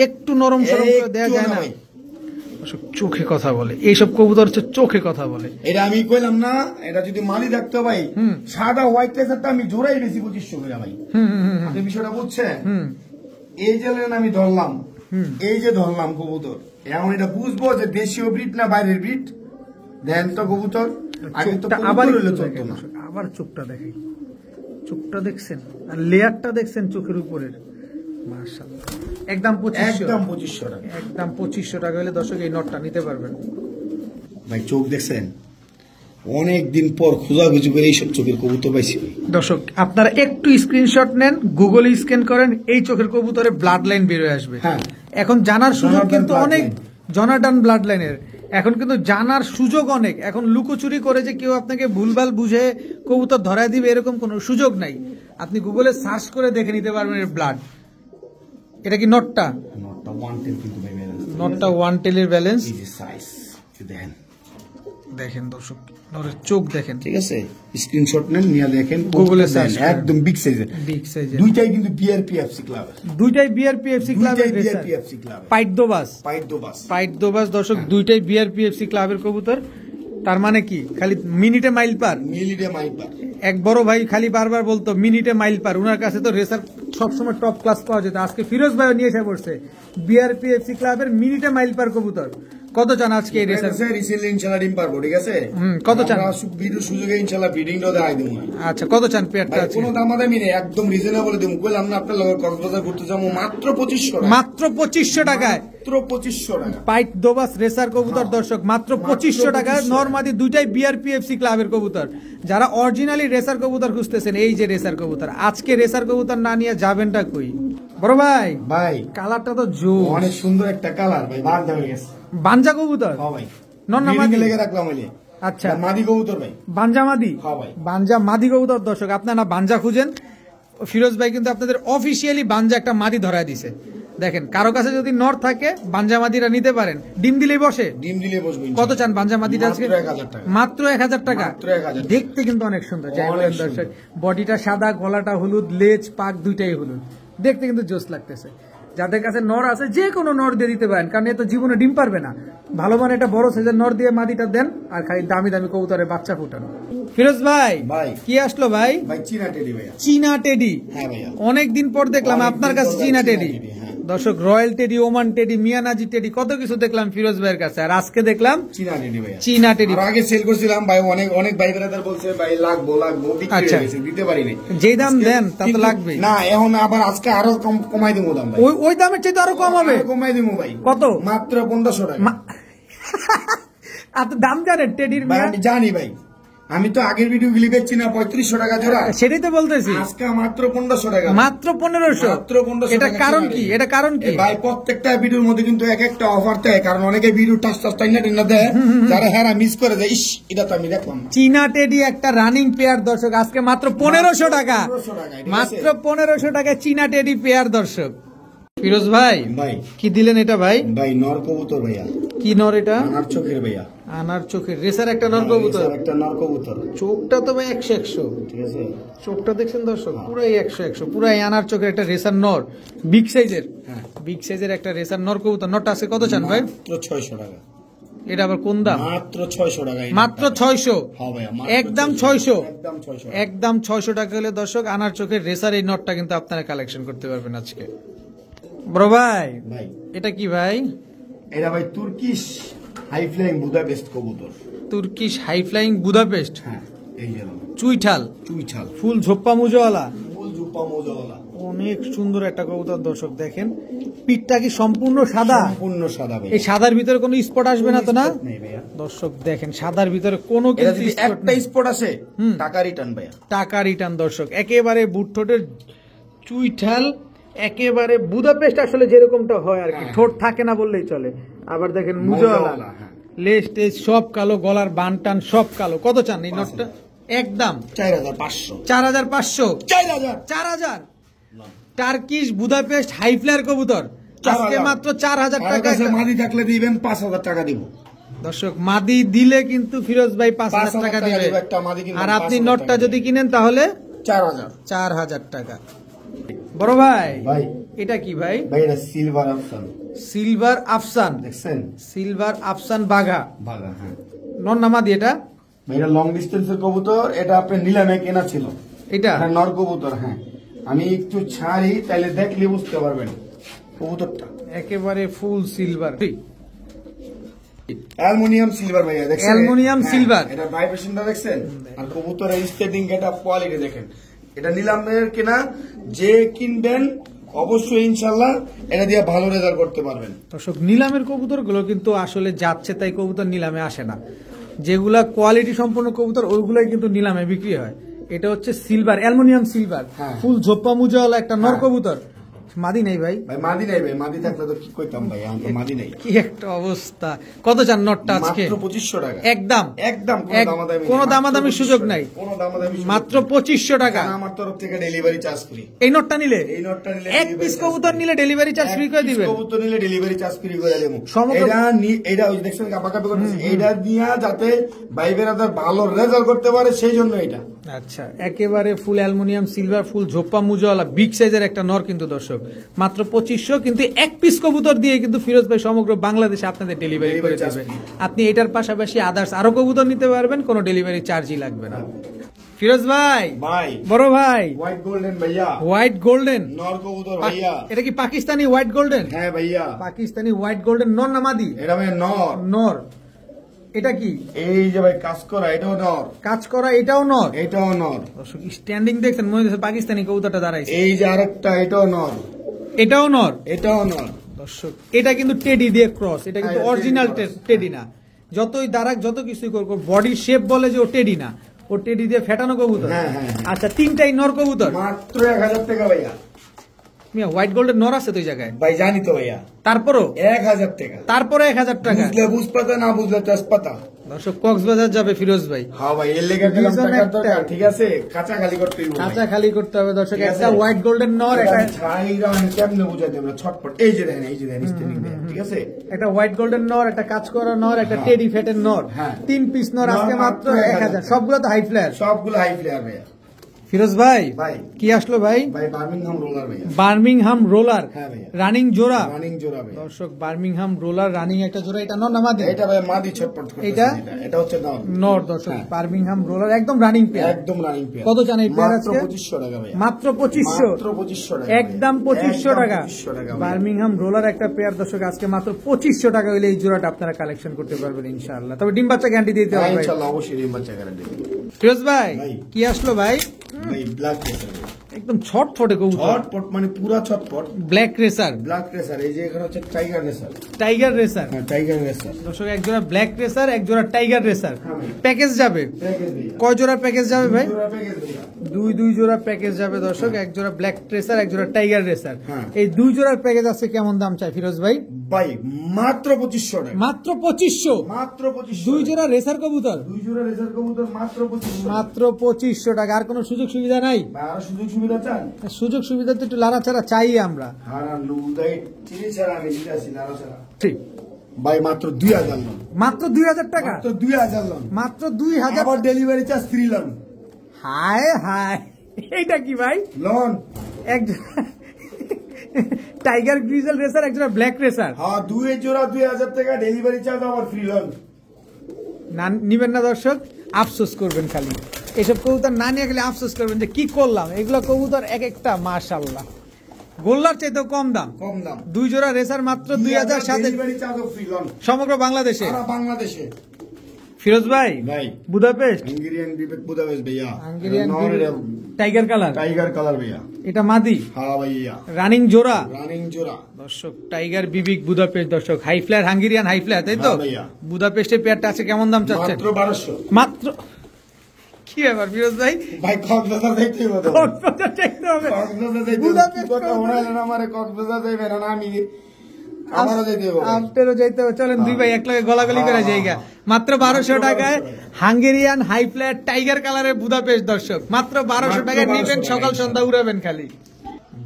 একটু নরম সরম করে দেয়া একটু যায় না? ভাই। দর্শক, চোখে কথা বলে, এইসব কবুতর হচ্ছে চোখে কথা বলে। এটা আমি কইলাম না, এটা যদি মালি থাকতো ভাই, সাদা হোয়াইট রেসারটা আমি জোড়াই বেশি 2500 করে ভাই। আপনি বিষয়টা বুঝছেন? এই যে লেন আমি ধরলাম, এই যে ধরলাম কবুতর, এখন এটা বুঝবো যে দেশীয় ব্রিড না বাইরের ব্রিড। দেন তো কবুতর, আগে তো চোখটা আবার কবুতর একটু হইলে চলতো দেখেন না। দর্শক, আবার চোখটা দেখেন, চোখটা দেখছেন আর লেয়ারটা দেখছেন চোখের উপরের, মাশাআল্লাহ। একদম 2500, একদম 2500 টাকা একদম 2500 টাকা হলে দর্শক এই নটটা নিতে পারবেন। ভাই। চোখ দেখছেন? অনেক দিন পর খোঁজাখুঁজি করে এইসব চোখের কবুতর পাইছি ভাই। দর্শক আপনারা একটু স্ক্রিনশট নেন, গুগলে স্ক্যান করেন, এই চোখের কবুতরে ব্লাড লাইন বের হয়ে আসবে। হ্যাঁ। এখন জানার সুযোগ জনার্দন কিন্তু blood অনেক, line। জনার্দন ব্লাড লাইনের এখন কিন্তু জানার সুযোগ অনেক। এখন লুকোচুরি করে যে কেউ আপনাকে ভুলভাল বুঝে কবুতর ধরায় দিবে এরকম কোনো সুযোগ নাই। আপনি গুগলে সার্চ করে দেখে নিতে পারবেন এর ব্লাড। এটা কি নটটা? নটটা 110 কিন্তু ভাই ব্যালেন্স। নটটা 1 টেলের ব্যালেন্স এই যে সাইজ দেখেন, দেখেন দর্শক, নরের চোখ দেখেন, ঠিক আছে। স্ক্রিনশট নেন, নিয়ে দেখেন, Google এ দেন, search করেন। একদম বিগ সাইজের। বিগ সাইজের দুইটাই কিন্তু বিআরপিএফসি ক্লাব, দুইটাই বিআরপিএফসি ক্লাবের দুইটাই রেসার। BRPFC club. পাইট দোবাস, পাইট দোবাস। পাইট দোবাস দর্শক, দুইটাই বিআরপিএফসি ক্লাবের কবুতর। তার মানে কি খালি মিনিটে মাইল পার? মিলিডে মাইপার। এক বড় ভাই খালি বারবার বলতো মিনিটে মাইল পার, উনার কাছে তো রেসার সবসময় টপ ক্লাস পাওয়া যেত। আজকে ফিরোজ ভাইও নিয়ে এসে পড়ছে বিআরপিএফসি ক্লাবের মিনিটে মাইল পার কবুতর। কত চান আজকে এই রেসার? রিসেন্টলি ইনশাআল্লাহ ডিম পারবো, ঠিক আছে। কত চান? ভিডিও সুযোগে ইনশাআল্লাহ ব্রিডিংটাও দেখাই দেবো। আচ্ছা কত চান পেয়ারটা ভাই আছে? কোনো দামাদামি নেই, একদম রিজনেবল দেবো। কইলাম না আপনার লগের কক্সবাজার ঘুরতে যাবো মাত্র 2500 টাকা। মাত্র 2500 টাকায় মাত্র 2500 টাকা। পাইট দোবাস রেসার কবুতর দর্শক, মাত্র 2500 টাকায়। 2500 নরমাদি দুইটাই বিআরপিএফসি ক্লাবের কবুতর। যারা অরিজিনালি রেসার কবুতর খুঁজতেছেন, এই যে রেসার কবুতর, আজকে রেসার কবুতর না নিয়ে যাবেনটা কই? বড় ভাই ভাই কালারটা তো জোর, অনেক সুন্দর একটা কালার ভাই, বার হয়ে গেছে। বাঞ্জা কবুতর। হ্যাঁ ভাই, নর না মাদি? ব্রিডিং লেগে রাখলাম হইলে। আচ্ছা মাদি কবুতর ভাই। বাঞ্জা মাদি? হ্যাঁ ভাই। বাঞ্জা মাদি কবুতর দর্শক, আপনারা না বাঞ্জা খুঁজেন, ফিরোজ ভাই কিন্তু আপনাদের অফিসিয়ালি বাঞ্জা একটা মাদি ধরায় দিছে। দেখেন কারো কাছে যদি নর থাকে বাঞ্জা মাদিরা নিতে পারেন, ডিম দিলেই বসে। ডিম দিলে বসবো। কত চান বাঞ্জা মাদিটা আজকে? মাত্র 1000 টাকা। মাত্র 1000 টাকা। মাত্র 1000 টাকা। দেখতে কিন্তু অনেক সুন্দর, যাই অনেক বলেন সুন্দর। দর্শক, বডিটা সাদা, গলাটা হলুদ, লেজ পাক দুইটাই হলুদ, দেখতে কিন্তু জোস লাগতেছে। যাদের কাছে নর আছে যে কোনো নর দিয়ে দিতে পারেন, কারণ এ তো জীবনে ডিম পারবে না। ভালো মানে একটা বড় সাইজের নর দিয়ে মাদিটা দেন, আর খালি দামি দামি কবুতরের বাচ্চা ফুটান। ফিরোজ ভাই ভাই। কি আসলো ভাই? ভাই চীনা টেডি ভাইয়া। চীনা টেডি। হ্যাঁ ভাইয়া। অনেকদিন পর দেখলাম অনেকদিন আপনার কাছে পর চীনা চীনা টেডি। টেডি, হ্যাঁ। দর্শক রয়্যাল টেডি, ওমান টেডি, মিয়ানাজি টেডি, কত কিছু দেখলাম ফিরোজ ভাইয়ের কাছে, আর আজকে দেখলাম চীনা টেডি ভাইয়া। চীনা টেডি। আর আগে সেল করছিলাম ভাই, অনেক অনেক ভাই ব্রাদার বলছে ভাই লাগবো বিক্রি আচ্ছা। হয়ে গেছে, দিতে পারিনি। যেই দাম দেন তা তো কিন্তু লাগবেই। না, এখন আবার আজকে আরো কমাই দেবো দাম ভাই। ওই দামের চাইতে আরো কম হবে? আরো কমাই দেবো ভাই। কত? মাত্র 1500 টাকা। এত দাম জানেন টেডির? ভাই আমি জানি ভাই, আমি তো আগের ভিডিও গুলি বেচছি না 3500 টাকা জোড়া, সেটাই তো বলতেছি, আজকে মাত্র 1500 টাকা। মাত্র 1500। মাত্র 1500 এটা টাকা কারণ চীনা কি? টেডি। এটা কারণ কি? এ ভাই প্রত্যেকটা ভিডিওর মধ্যে কিন্তু এক একটা অফার দেয়, কারণ অনেকে ভিডিও টাচ টাইনা দেয়, যারা হেরা মিস করে দেয়, ইস এটা তো আমি দেখলাম না। চীনা টেডি একটা রানিং পেয়ার দর্শক, আজকে মাত্র 1500 টাকা। 1500 টাকা, ঠিক আছে? মাত্র 1500 টাকায় চীনা টেডি পেয়ার দর্শক। ফিরোজ ভাই ভাই কি দিলেন এটা ভাই? ভাই নর কবুতর ভাইয়া, কি নর এটা? রানার চোখের ভাইয়া। আনার চোখের রেসার একটা নর কবুতর, একটা নর কবুতর, চোখটা তো ভাই 100-100, ঠিক আছে। চোখটা দেখছেন দর্শক, পুরাই 100-100, পুরাই আনার চোখের একটা রেসার নর, বিগ সাইজের, বিগ সাইজের একটা রেসার নর কবুতর। নরটা আছে কত চান ভাই? মাত্র 600 টাকা। এটা আবার কোন দাম? মাত্র 600 টাকা। মাত্র 600? হ্যাঁ ভাই, একদম 600, একদম 600, একদম 600 টাকা হলে দর্শক আনার চোখের রেসার এই নটটা কিন্তু আপনারা কালেকশন করতে পারবেন আজকে। বড় ভাই ভাই এটা কি ভাই? এটা ভাই তুর্কিশ হাই ফ্লাইং বুদাপেস্ট কবুতর। তুর্কিশ হাই ফ্লাইং বুদাপেস্ট, হ্যাঁ এই যে চুইঠাল, চুইঠাল, ফুল ঝোপ্পা মুজোওয়ালা, ফুল জুপা মোজাওয়ালা, অনেক সুন্দর একটা কবুতর দর্শক। দেখেন পিঠটা কি সম্পূর্ণ সাদা? সম্পূর্ণ সাদা ভাই। এই সাদার ভিতরে কোনো স্পট আসবে না তো না? নেই ভাইয়া। দর্শক দেখেন সাদার ভিতরে কোনো এটা কিন্তু যদি spot একটা নেই। স্পট আসে টাকা রিটার্ন ভাইয়া। টাকা রিটার্ন দর্শক, একেবারে বুট ঠোঁটের চুইঠাল, একেবারে বুদাপেস্ট আসলে যেরকমটা হয় আর কি, ঠোঁট থাকে না বললেই চলে। আবার দেখেন মুজোওয়ালা, মোজাওয়ালা, হ্যাঁ। লেজ টেজ সব কালো, গলার বান টান সব কালো। কত চান এই নটটা? একদম 4500, 4500, 4000, 4000। টার্কিশ বুদাপেস্ট হাই ফ্লায়ার কবুতর আজকে 4000 মাত্র 4000 আমার টাকা। কাছে মাদি থাকলে দিবেন 5000 টাকা দিব। দর্শক মাদি দিলে কিন্তু ফিরোজ ভাই 5000 5,000 টাকা টাকা দিবে, দিব, একটা মাদি কিনবেন আর আপনি 5,000 নটটা টাকা যদি কিনেন তাহলে 4000। 4000 টাকা। বড় ভাই ভাই এটা কি ভাই? ভাই এটা সিলভার অপশন, সিলভার আফসান, দেখছেন? সিলভার আফসান বাঘা, বাগা, হ্যাঁ নর নামাদি এটা? ভাই এটা লং ডিস্টেন্সের কবুতর। এটা আপনি নিলামে কেনা ছিল, এটা এটা নর কবুতর। হ্যাঁ আমি একটু ছাড়ি তাহলে দেখলে বুঝতে পারবেন কবুতরটা। একেবারে ফুল সিলভার, অ্যালুমিনিয়াম সিলভার ভাইয়া, দেখছেন? অ্যালুমিনিয়াম হ্যাঁ, সিলভার। এটা ভাইব্রেশনটা দেখছেন? আর কবুতরের স্টেটিং এটা কোয়ালিটি দেখেন। এটা নিলামের কেনা, যে কিনবেন অবশ্যই ইনশাআল্লাহ এটা দিয়ে ভালো রেজাল্ট করতে পারবেন। দর্শক নিলামের কবুতর গুলো কিন্তু আসলে যাচ্ছে তাই কবুতর নিলামে আসে না, যেগুলা কোয়ালিটি সম্পন্ন কবুতর ওইগুলাই কিন্তু নিলামে বিক্রি হয়। এটা হচ্ছে সিলভার, অ্যালুমিনিয়াম সিলভার, হ্যাঁ। ফুল ঝোপ্পা মুজাওয়ালা একটা নর হ্যাঁ। কবুতর। মাদি নেই ভাই? ভাই মাদি নাই ভাই, মাদি থাকলে তো কি কইতাম ভাই, আমার তো মাদি নাই। কি একটা অবস্থা। কত চান নটটা আজকে? মাত্র 2500 টাকা। একদম একদম কোনো দামাদামির সুযোগ নাই, কোনো দামাদামি মাত্র 2500 টাকা। আমার তরফ থেকে ডেলিভারি চার্জ ফ্রি। এই নটটা নিলে, এই নোটটা নিলে এক পিস কবুতর নিলে ডেলিভারি চার্জ ফ্রি করে দিবেন। কবুতর নিলে ডেলিভারি চার্জ ফ্রি করে দেব। সমগ্র- এটা ওই দেখছেন কাপাকাপি করতেছে, এটা দিয়া যাতে ভাই বেরাদার ভালো রেজাল্ট করতে পারে সেই জন্য এটা। আচ্ছা একেবারে ফুল অ্যালুমিনিয়াম সিলভার, ফুল ঝোপ্পা মুজাওয়ালা বিগ সাইজের একটা নর কিন্তু দর্শক, মাত্র 2500। কিন্তু এক পিস কবুতর দিয়ে কিন্তু ফিরোজ ভাই সমগ্র বাংলাদেশে আপনাদের ডেলিভারি করে Delivery দেবে। charge আপনি এটার পাশাপাশি আদার্স আরো কবুতর নিতে পারবেন, কোনো ডেলিভারি চার্জই লাগবে না। ফিরোজ ভাই, ভাই বড় ভাই, হোয়াইট গোল্ডেন ভাইয়া, হোয়াইট গোল্ডেন, নর কবুতর ভাইয়া। এটা কি পাকিস্তানি হোয়াইট গোল্ডেন? হ্যাঁ ভাইয়া, পাকিস্তানি হোয়াইট গোল্ডেন নর নামাদি? এটা ভাই নর। নর। এটা কি? এই যে ভাই কাজ করা, এটাও নর, কাজ করা এটাও নর। এটাও নর। দর্শক স্ট্যান্ডিং দেখছেন, মনে হচ্ছে পাকিস্তানি কবুতরটা দাঁড়াইছে। এই যে আরেকটা, এটাও নর, এটাও নর। এটাও নর। দর্শক এটা কিন্তু টেডি দিয়ে ক্রস, এটা কিন্তু হ্যাঁ, অরিজিনাল টেডি cross। টেডি না। যতই দাঁড়াক যত কিছুই করবো, বডি শেপ বলে যে ও টেডি না, ও টেডি দিয়ে ফেটানো কবুতর। হ্যাঁ, হ্যাঁ, হ্যাঁ। আচ্ছা তিনটাই নর কবুতর। মাত্র 1000 টাকা ভাইয়া। হোয়াইট গোল্ডের নর আছে তো ওই জায়গায়, ভাই জানি তো ভাইয়া, তারপরও 1000 টাকা। তারপরে 1000 টাকা। বুঝলে বুঝপাতা, না বুঝলে তেজপাতা। দর্শক কক্সবাজার যাবে ফিরোজ ভাই, হ্যাঁ ভাই এর লেগে দিলাম দুইজন টাকার একটা। দরকার, ঠিক আছে? কাঁচা খালি করতে হইব ভাই। কাঁচা খালি করতে হবে দর্শক। ঠিক আছে? একটা হোয়াইট গোল্ডেন নর, এটা একটা আমি ছাইরা আমি কেমনে বুঝাইতে আমরা ছটপট। এই যে দেখেন, এই যে দেখেন স্টেনিং দেখেন, ঠিক আছে? একটা হোয়াইট গোল্ডেন নর, একটা কাজ করা নর, একটা হ্যাঁ। টেডি ফেটের নর, হ্যাঁ। 3 পিস নর নর আজকে মাত্র মাত্র 1000। সবগুলো তো হাই ফ্লায়ার। সবগুলো হাই ফ্লেয়ার ভাইয়া। ফিরোজ ভাই ভাই কি আসলো ভাই? ভাই বার্মিংহাম রোলার ভাইয়া। বার্মিংহাম রোলার, হ্যাঁ ভাইয়া। রানিং জোড়া। রানিং জোড়া ভাইয়া। দর্শক বার্মিংহাম রোলার রানিং একটা জোড়া, এটা নর নামাদি? এটা ভাই মাদি ছটপট করতেছে। এটা? এটা হচ্ছে নর। নর দর্শক, হ্যাঁ। বার্মিংহাম রোলার একদম রানিং পেয়ার। একদম রানিং পেয়ার। কত জানেন এই পেয়ার মাত্র আজকে? 2500 টাকা ভাইয়া। মাত্র 2500, মাত্র 2500 টাকা। একদম 2500 টাকা। 2500 টাকা ভাইয়া। বার্মিংহাম রোলার একটা পেয়ার দর্শক আজকে মাত্র 2500 টাকা হইলে এই জোড়াটা আপনারা কালেকশন করতে পারবেন ইনশাআল্লাহ। তবে ডিম বাচ্চা গ্যারান্টি দিতে হ্যাঁ, হবে ভাই। ইনশাআল্লাহ অবশ্যই ডিম বাচ্চা গ্যারান্টি। ফিরোজ ভাই ভাই। কি আসলো ভাই? ভাই ব্ল্যাক রেসার, একদম ছটফটে কবুতর, ছটপট মানে পুরা ছটপট। ব্ল্যাক রেসার, ব্ল্যাক রেসার, এই যে এখানে হচ্ছে টাইগার রেসার। Tiger racer. হ্যাঁ টাইগার রেসার। দর্শক এক জোড়া ব্ল্যাক রেসার, এক জোড়া টাইগার রেসার। হ্যাঁ ভাই। প্যাকেজ যাবে প্যাকেজ ভাইয়া। কয় জোড়া প্যাকেজ যাবে ভাই? জোড়া প্যাকেজ ভাইয়া। দুই জোড়া প্যাকেজ যাবে দর্শক, এক জোড়া ব্ল্যাক রেসার, এক জোড়া টাইগার রেসার। হ্যাঁ। এই 2 জোড়ার প্যাকেজ আছে কেমন দাম চাই ফিরোজ ভাই? ভাই মাত্র 2500 টাকা। মাত্র 2500। মাত্র 2500। 2 জোড়া রেসার কবুতর, 2 জোড়া রেসার কবুতর মাত্র 2500। মাত্র 2500 টাকা। আর কোনো সুযোগ সুবিধা নাই? ভাই আরো সুযোগ সুবিধা চান? সুযোগ সুবিধা তো একটু লাড়াচাড়া চাই আমরা। হারান লুদাই চিনি ছাড়া আমি দিতে আসি না ছাড়া। ঠিক ভাই মাত্র 2000 লোন, মাত্র 2000 টাকা, মাত্র 2000 লোন, মাত্র 2000। আবার ডেলিভারি চার্জ ফ্রি লোন। হায় হায়, এইটা কি ভাই? লোন এক টাইগার গ্রিজেল রেসার, একজোড়া ব্ল্যাক রেসার। হ্যাঁ, 2 জোড়া 2000 টাকা ডেলিভারি চার্জ আবার ফ্রি লোন। না নিবেন না দর্শক, আফসোস করবেন খালি। এসব কবুতর না নিয়ে গেলে আফসোস করবেন যে কি করলাম। এগুলো কবুতর এক একটা মাশাআল্লাহ গোল্লার চাইতেও কম দাম। কম দাম, 2 জোড়া রেসার মাত্র 2000 সাথে ডেলিভারি চার্জ ফ্রি লোন সমগ্র বাংলাদেশে। সারা বাংলাদেশে। ফিরোজ ভাই, ভাই বুদাপেস্ট হাঙ্গেরিয়ান বিবেক বুদাপেস্ট ভাইয়া, হাঙ্গেরিয়ান নরের টাইগার কালার, টাইগার কালার ভাইয়া। এটা মাদি, হ্যাঁ ভাইয়া, রানিং জোড়া রানিং জোড়া। দর্শক টাইগার বিবিক বুদাপেস্ট দর্শক, high flyer Hungarian high flyer, তাই তো? হ্যাঁ ভাইয়া। বুদাপেস্টের পেয়ারটা আছে কেমন দাম চাচ্ছেন? মাত্র 1200। মাত্র কি ব্যাপার ফিরোজ ভাই? ভাই কক্সবাজার যাইতে হবে তো। কক্সবাজার চাইতে হবে। কক্সবাজার যাইতে হবে। বুদাপেস্ট কি কথা বলাইলেন আমারে, কক্সবাজার যাইবে না, আমি আমারও যাইতে হবে ভাই। আপনারও যাইতে হবে, চলেন দুই ভাই এক লগে গলাগলি করে জায়গা। মাত্র 1200 টাকায় হাঙ্গেরিয়ান হাই ফ্লায়ার টাইগার কালারের বুদাপেস্ট দর্শক, মাত্র 1200 টাকায় মাত্র নিবেন, 1200 সকাল সন্ধ্যা উড়াবেন খালি।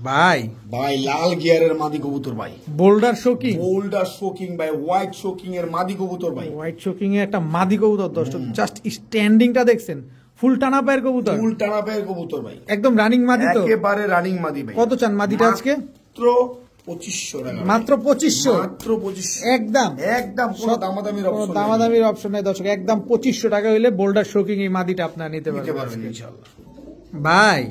ভাই ভাই লাল গিয়ারের মাদি কবুতর ভাই, বোল্ডার শোকিং, বোল্ডার শোকিং ভাই, হোয়াইট শোকিং এর মাদি কবুতর ভাই, হোয়াইট শোকিং এ একটা মাদি কবুতর দর্শক, জাস্ট স্ট্যান্ডিংটা দেখছেন, ফুল টানা পায়ের কবুতর, ফুল টানা পায়ের কবুতর ভাই, একদম রানিং মাদি তো। একেবারে রানিং মাদি ভাই। কত চান মাদিটা আজকে? মাত্র 2500 টাকা, মাত্র 2500, মাত্র 2500 একদম একদম কোনো দামাদামির কোনো অপশন নেই। দামাদামির অপশন নাই দর্শক, একদম 2500 টাকা হইলে বোল্ডার শোকিং এই মাদিটা আপনারা নিতে নিতে পারবেন পারবেন আজকে। ইনশাআল্লাহ ভাই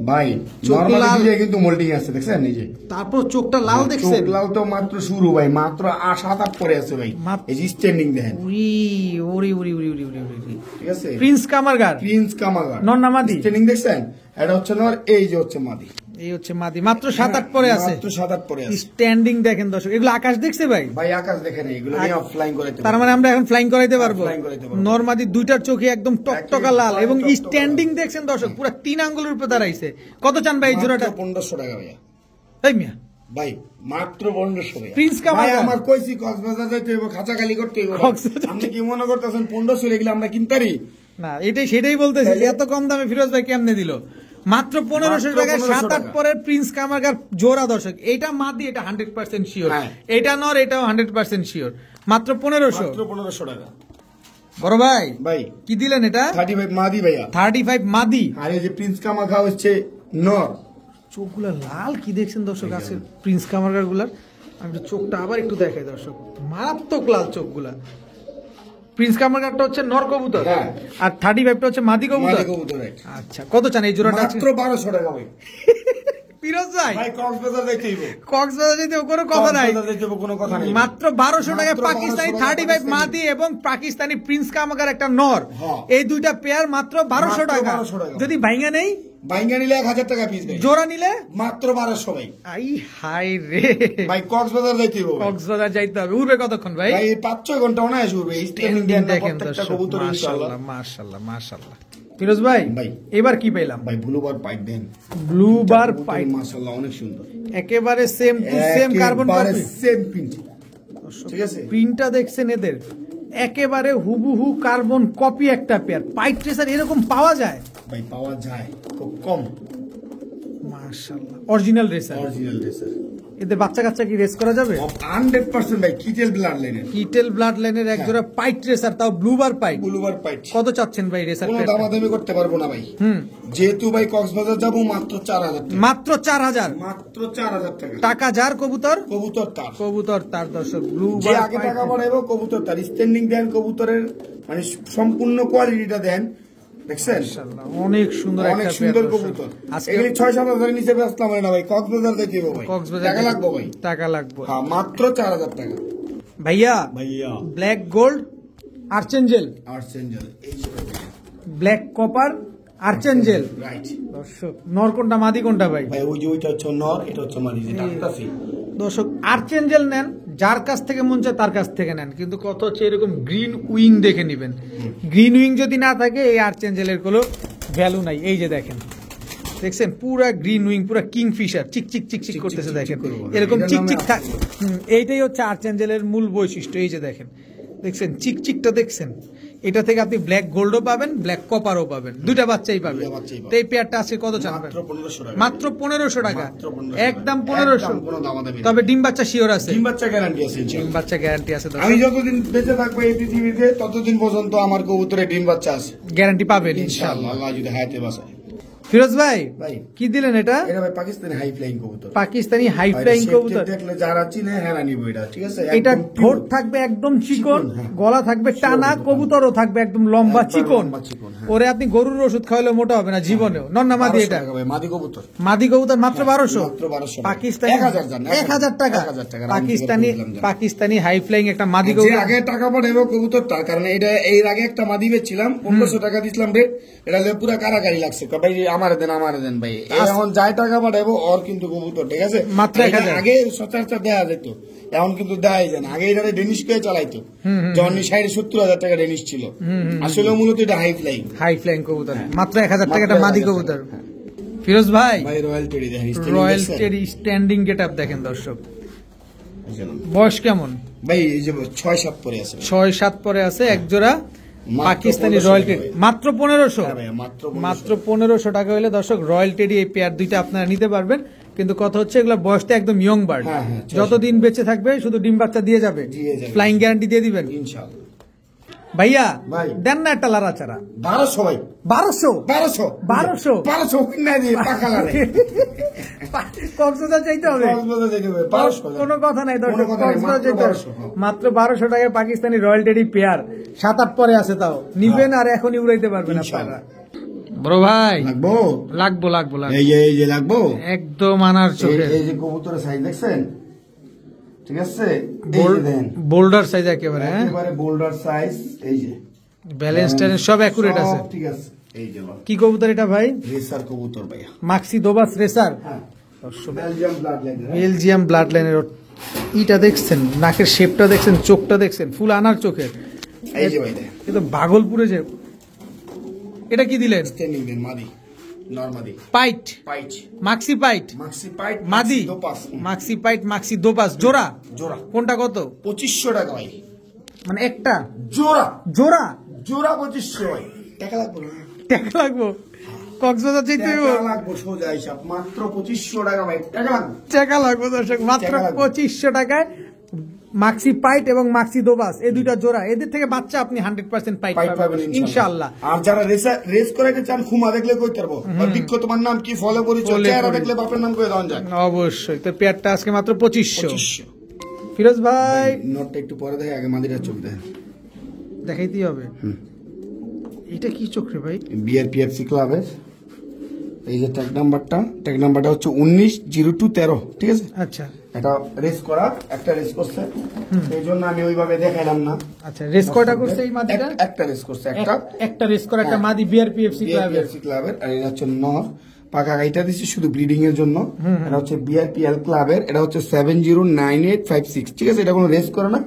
ভাই। চোখ নরমালি লাল। দিলে কিন্তু মোল্ডিং আছে, দেখছেন নিজে। তারপর চোখটা লাল দেখছেন, চোখ লাল তো মাত্র শুরু ভাই, মাত্র 7-8 পরে আছে ভাই। এই যে স্ট্যান্ডিং দেখেন, উরি উরি উরি উরি উরি উরি উরি। ঠিক আছে। প্রিন্স কামারগার প্রিন্স কামাগার নর না মাদি? স্ট্যান্ডিং দেখছেন, এটা হচ্ছে নর, এই যে হচ্ছে মাদি। এই হচ্ছে মাদি, মাত্র 7-8 পরে আছে, মাত্র 7-8 পরে আছে স্ট্যান্ডিং দেখেন দর্শক। এগুলো আকাশ দেখছে ভাই? ভাই, আকাশ দেখেন, এগুলো নিয়ে অফলাইন করে তার মানে আমরা এখন ফ্লাইং করাইতে পারবো। flying করাইতে পারবো। নরমাদি দুইটার চোখে একদম টকটকা লাল এবং টকটকা স্ট্যান্ডিং দেখছেন দর্শক, পুরো 3 আঙ্গুলের উপর দাঁড়াইছে। কত চান ভাই এই জোড়াটা? 1500 টাকা ভাইয়া। এই মিয়া ভাই মাত্র 1500 ভাইয়া। প্রিন্স কামাগার। ভাই আমার কইছি কক্সবাজার যাইতে হবে, খাঁচাখালি করতে হবে। কক্সবাজার। আপনি কি মনে করতেছেন 1500 এগুলো আমরা কিনতারি? না এটাই সেটাই বলতেছি, এত কম দামে ফিরোজ ভাই কেমনে দিল? মাত্র 1500 মাত্র টাকায় 1500 7-8 টাকা। পরের প্রিন্স কামারগার জোড়া দর্শক। এটা মাদি, এটা 100% শিওর, হ্যাঁ। এটা নর, এটাও 100% শিওর। মাত্র 1500। মাত্র 1500 টাকা বড় ভাই ভাই। কি দিলেন এটা? 35 মাদি ভাইয়া। 35 মাদি। আর এই যে প্রিন্স কামাখা হচ্ছে নর। চোখগুলা লাল কি দেখছেন দর্শক আছে প্রিন্স কামারগার গুলার। আমি একটু চোখটা আবার একটু দেখাই দর্শক, মারাত্মক লাল চোখগুলা। প্রিন্স কামারগারটা হচ্ছে নর কবুতর, হ্যাঁ। আর 35টা হচ্ছে মাদি কবুতর। মাদি কবুতর right। আচ্ছা কত চান এই জোড়াটা? মাত্র 1200 টাকা ভাই। ফিরোজ ভাই ভাই কক্সবাজার যাইতে হইব, কক্সবাজার যেতে কোনো কথা নাই, কক্সবাজার যাইতে হবে, কোনো কথা নাই। মাত্র 1200 টাকায় মাত্র পাকিস্তানি 1200 35 পাকিস্তানি। মাদি এবং পাকিস্তানি প্রিন্স কামারগার একটা নর, হ্যাঁ। এই দুইটা পেয়ার মাত্র 1200 মাত্র টাকা। 1200 টাকা। যদি ভাইঙ্গা নেই, বাইঙ্গা নিলে 1000 টাকা পিস ভাই, জোড়া নিলে মাত্র 1200 ভাই। আই হাই রে, ভাই কক্সবাজার যাইতে হইব ভাই। কক্সবাজার যাইতে হবে। উড়বে কতক্ষণ ভাই? ভাই 5-6 ঘন্টা অনায়াসে উঠবে। এই স্ট্যান্ডিং দেন না দেখেন প্রত্যেকটা দর্শক, কবুতর ইনশাআল্লাহ। মাশাআল্লাহ মাশাআল্লাহ মাশাআল্লাহ। ফিরোজ ভাই ভাই। এবার কি পেলাম? ভাই ব্লুবার পাইট দেন, ব্লু বার পাইপ, মাশাআল্লাহ অনেক সুন্দর, একেবারে same to same carbon copy. Same print, ঠিক আছে। প্রিন্টটা দেখছেন এদের, একেবারে হুবহু কার্বন কপি একটা পেয়ার। পাইপ ট্রেসার এরকম পাওয়া যায়? ভাই পাওয়া যায় খুব কম। মাশাআল্লাহ অরিজিনাল রেসার। অরিজিনাল রেসার, এদের বাচ্চা কাচ্চা কি রেস করা যাবে? 100% ভাই কিটেল ব্লাড লাইনের, কিটেল ব্লাড লাইনের এক জোড়া পাইপ ট্রেসার, তাও ব্লু বার পাইপ। ব্লুবার পাইট। কত চাচ্ছেন ভাই রেসার কোনো পেয়ারটা? দামাদামি করতে পারবো না ভাই, যেহেতু ভাই কক্সবাজার যাবো। মাত্র 4000 টাকা, মাত্র 4000 মাত্র 4000 টাকা। টাকা। যার কবুতর, কবুতর তার, কবুতর তার দর্শক। ব্লু যে বার আগে পাইপ। টাকা বাড়াইবো কবুতর তার। স্ট্যান্ডিং দেন কবুতরের, মানে সম্পূর্ণ কোয়ালিটিটা দেন, দেখছেন মাশাআল্লাহ অনেক সুন্দর অনেক একটা সুন্দর পেয়ার দর্শক। কবুতর। আজকে এগুলি 6-7 হাজার নিচে বেচলাম হয় না ভাই, কক্সবাজার যাইতে হবে ভাই, কক্সবাজার টাকা লাগবে ভাই। টাকা লাগবে হ্যাঁ মাত্র 4000 টাকা ভাইয়া। ভাইয়া। ব্ল্যাক গোল্ড আর্চেঞ্জেল, আর্চেঞ্জেল, এই ব্ল্যাক কপার আর্চেঞ্জেল রাইট দর্শক। নর কোনটা মাদি কোনটা ভাই? ভাই। ওই যে ওইটা হচ্ছে নর, এটা হচ্ছে মাদি, যেটা আসতেছি। দর্শক আর্চেঞ্জেল নেন, যার কাছ থেকে মন চায় তার কাছ থেকে নেন, কিন্তু কত হচ্ছে এরকম গ্রিন উইং দেখে নিবেন। গ্রিন উইং যদি না থাকে এই আর্চেঞ্জেলের কোনো ভ্যালু নাই। এই যে দেখেন, দেখছেন পুরা গ্রিন উইং, পুরা কিংফিশার, চিকচিক চিকচিক করতেছে দেখেন, এরকম চিকচিক। এইটাই হচ্ছে আর্চেঞ্জেলের মূল বৈশিষ্ট্য। এই যে দেখেন, দেখছেন চিকচিকটা দেখছেন, এটা থেকে আপনি ব্ল্যাক গোল্ডও পাবেন, ব্ল্যাক কপারও পাবেন, দুইটা বাচ্চাই পাবেন। দুইটা বাচ্চাই পাবেন। তো এই পেয়ারটা আজকে কত চান? মাত্র 1500 টাকা। মাত্র 1500 টাকা, মাত্র 1500 একদম টাকা। 1500। একদম কোনো দামাদামি নেই। তবে ডিম বাচ্চা শিওর আছে? ডিম বাচ্চা গ্যারান্টি আছে ডিম ইনশাআল্লাহ। বাচ্চা গ্যারান্টি আছে আমি দর্শক, যতদিন বেঁচে থাকবো এই পৃথিবীতে ততদিন পর্যন্ত আমার কবুতরে ডিম বাচ্চা আছে গ্যারান্টি পাবেন ইনশাআল্লাহ, ইনশাআল্লাহ। আল্লাহ যদি হায়াতে বাঁচায়। ফিরোজ ভাই ভাই কি দিলেন এটা? এটা ভাই পাকিস্তানি হাই ফ্লাইং কবুতর। পাকিস্তানি হাই আর ফ্লাইং shape কবুতর। টেপ দেখলে যারা চিনে হেরা নিব এটা, ঠিক আছে? এটা একদম ঠোঁট pure। থাকবে একদম চিকন, চিকন, হ্যাঁ। গলা থাকবে টানা, Sure, কবুতরও থাকবে একদম লম্বা একবার চিকন। লম্বা চিকন, হ্যাঁ। ওরে আপনি গরুর ওষুধ খাওয়ালে মোটা হবে না জীবনেও। নন্না মাদি 1200 এটা টাকা ভাই, মাদি কবুতর। মাদি কবুতর মাত্র 1200। মাত্র 1200 টাকা। পাকিস্তানি 1000 জান, 1000 টাকা। 1000 টাকা। পাকিস্তানি আমি বললাম, পাকিস্তানি হাই ফ্লাইং একটা মাদি যে কবুতর। আগে টাকা পাঠাবো কবুতরটা, কারণ এটা এর আগে একটা মাদি বেচছিলাম 1500 টাকা দিছিলাম রেট, এটা হলে পুরো কারাকারি লাগছে। ভাই আমারে দেন ভাই, এখন যাই টাকা পাঠাবো ওর কিন্তু কবুতর, ঠিক আছে? মাত্র আর এটা 1000। আগে সচরাচর দেয়া যেত, এখন কিন্তু দেওয়াই যায় না। আগে এটা ডেনিশ করে চালাইতো, যখন 60-70 টাকা ডেনিশ ছিল। আসলে মূলত এটা হাই ফ্লাইং। হাই ফ্লাইং কবুতর মাত্র 1000 টাকা একটা মাত্র মাদি 1000 কবুতর। টাকা, হ্যাঁ। ফিরোজ ভাই ভাই রয়্যাল টেডি দেখেন, রয়্যাল টেরি স্ট্যান্ডিং গেটআপ দেখেন দর্শক। বয়স কেমন? ভাই এই যে 6-7 পরে আছে ভাই। 6-7 পরে আছে, এক জোড়া মাত্র পাকিস্তানি 1500 রয়্যাল টাকা টেডি ভাই। মাত্র 1500। হ্যাঁ ভাই, মাত্র 1500 মাত্র 1500 টাকা হলে দর্শক রয়্যাল টেডি এই পেয়ার দুইটা আপনারা নিতে পারবেন। কিন্তু কথা হচ্ছে এগুলো বয়সটা একদম ইয়ং বার্ড, হ্যাঁ, হ্যাঁ, যতদিন বেঁচে থাকবে শুধু ডিম বাচ্চা দিয়ে যাবে, দিয়ে যাবে। ফ্লাইং গ্যারান্টি দিয়ে দিবেন। ইনশাআল্লাহ। ভাইয়া ভাই। দেন না একটা লাড়াচাড়া। 1200 ভাই, 1200 1200 1200 কিনা দিয়ে টাকা লাগে। কক্সবাজার চাইতে হবে? কক্সবাজার যাইতে হবে, 1200 কোনো কথা নাই দর্শক, কোনো কথা নাই, কক্সবাজার মাত্র চাইতে হবে। 1200, হ্যাঁ। মাত্র 1200 টাকায় পাকিস্তানি রয়্যাল টেডি পেয়ার 7-8 পরে আছে, তাও নিবেন আর এখনই উড়াইতে পারবেন আপনারা। বড় ভাই লাগবো, লাগবো লাগবো লাগবো, এই যে লাগবো। একদম আনার চোখে। এই যে কবুতরের সাইজ দেখছেন, ঠিক আছে? এই যে দেন, বোল্ডার সাইজ একেবারে, হ্যাঁ একেবারে বোল্ডার সাইজ, এই যে ব্যালেন্স ট্যালেন্স সব অ্যাকুরেট আছে। সব ঠিক আছে। এই যে কি কবুতর এটা ভাই? রেসার কবুতর ভাইয়া, মাক্সি দোবাস রেসার, হ্যাঁ, Belgium blood line. Belgium blood লাইনের। ইটা দেখছেন, নাকের শেপটা দেখছেন, চোখটা দেখছেন, ফুল আনার চোখের। এই যে ভাই দেখেন, কিন্তু ভাগলপুরে যে এটা কি দিলেন? স্ট্যান্ডিং দেন মাদি, নরমাদি, pint, পাইচ, Maksi pint, Maksi pint, মাদি, দোপাস, মাক্সি পাইট, মাক্সি দোপাস জোড়া। জোড়া কোনটা কত? 2500 টাকা ভাই, মানে একটা জোড়া, জোড়া জোড়া 2500 ভাই। টাকা লাগবে না, টাকা লাগবো? কক্সবাজার চাইতে হইব? টাকা লাগবে, সোজা হিসাব, মাত্র 2500 টাকা ভাই, টাকা লাগবে। টাকা লাগবে দর্শক, মাত্র টাকা লাগবে। 2500 টাকায় মাক্সি পাইট এবং মাক্সি দোবাস এই দুইটা জোড়া, এদের থেকে বাচ্চা আপনি 100% পাইট পাইট পাবেন পাবেন ইনশাআল্লাহ। আর যারা রেস করাইতে চান, খুমা দেখলে কইতে পারবো, বা বিক্ষ তোমার নাম কি, ফলো পরিচয়, ফলে চেহারা পরিচয়। দেখলে বাপের নাম কয়ে দেওয়া যায়। অবশ্যই। তো পেয়ারটা আজকে মাত্র 2500। 2500। ফিরোজ ভাই নোটটা একটু পরে দেখে, আগে মাদিরা চোখ দেখেন। দেখাইতেই হবে। এটা কি চোখ রে ভাই? বিআরপিএফসি ক্লাবের এই যে ট্যাগ নাম্বারটা হচ্ছে 190213, ঠিক আছে? আচ্ছা এটা রেস করা, একটা রেস করছে, এই জন্য আমি ওইভাবে দেখাইলাম না। আচ্ছা, রেস কয়টা করছে এই মাদিটা? একটা রেস করছে, একটা রেস করে একটা হ্যাঁ। মাদি বিআরপিএফসি ক্লাবের। বিআরপিএফসি ক্লাবের, আর এটা হচ্ছে নর, পাকা গাইটা দিচ্ছে শুধু ব্রিডিং এর জন্য। এটা হচ্ছে বিআরপিএল ক্লাবের, এটা হচ্ছে 709856, ঠিক আছে? এটা কোনো রেস করে না,